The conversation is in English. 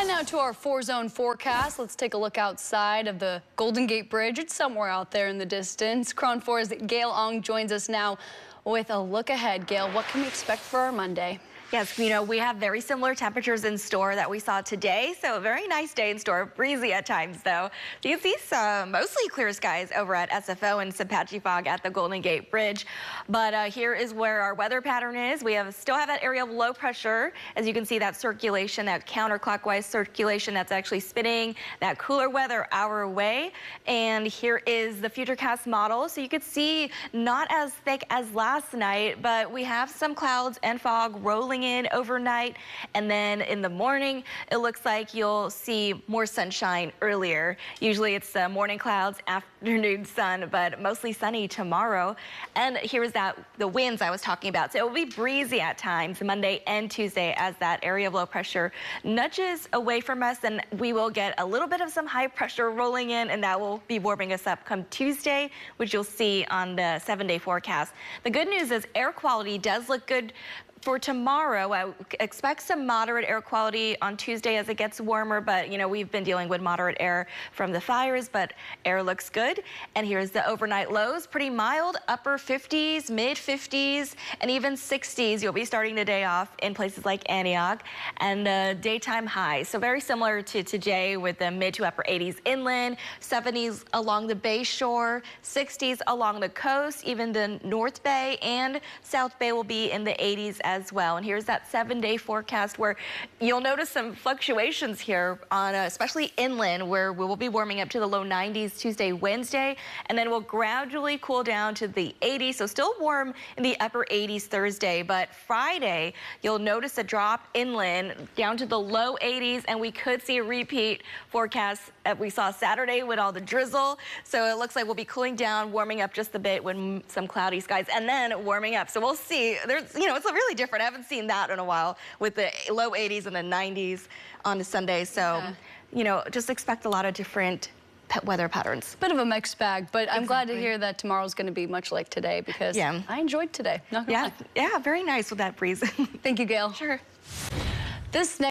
And now to our 4-zone forecast. Let's take a look outside of the Golden Gate Bridge. It's somewhere out there in the distance. KRON 4's Gail Aug joins us now with a look ahead. Gail, what can we expect for our Monday? Yes, you know, we have very similar temperatures in store that we saw today, so a very nice day in store. Breezy at times, though. You can see some mostly clear skies over at SFO and some patchy fog at the Golden Gate Bridge. But here is where our weather pattern is. We still have that area of low pressure. As you can see, that circulation, that counterclockwise circulation that's actually spinning that cooler weather our way. And here is the Futurecast model. So you could see not as thick as last night, but we have some clouds and fog rolling in overnight, and then in the morning it looks like you'll see more sunshine earlier. Usually it's morning clouds, afternoon sun, but mostly sunny tomorrow. And here's the winds I was talking about. So it will be breezy at times Monday and Tuesday as that area of low pressure nudges away from us, and we will get a little bit of some high pressure rolling in, and that will be warming us up come Tuesday, which you'll see on the 7-day forecast. The good news is air quality does look good for tomorrow. I expect some moderate air quality on Tuesday as it gets warmer, but you know, we've been dealing with moderate air from the fires, but air looks good. And here's the overnight lows, pretty mild, upper 50s, mid 50s, and even 60s. You'll be starting the day off in places like Antioch, and daytime highs. So very similar to today with the mid to upper 80s inland, 70s along the Bay Shore, 60s along the coast, even the North Bay and South Bay will be in the 80s as well. And here's that 7-day forecast where you'll notice some fluctuations here on especially inland, where we will be warming up to the low 90s Tuesday, Wednesday, and then we'll gradually cool down to the 80s. So still warm in the upper 80s Thursday, but Friday you'll notice a drop inland down to the low 80s, and we could see a repeat forecast that we saw Saturday with all the drizzle. So it looks like we'll be cooling down, warming up just a bit with some cloudy skies, and then warming up. So we'll see. There's, you know, it's a really different. I haven't seen that in a while with the low 80s and the 90s on a Sunday. So, you know, just expect a lot of different weather patterns. Bit of a mixed bag, but I'm glad to hear that tomorrow's going to be much like today, because I enjoyed today. Not gonna lie. Yeah, very nice with that breeze. Thank you, Gail. Sure. This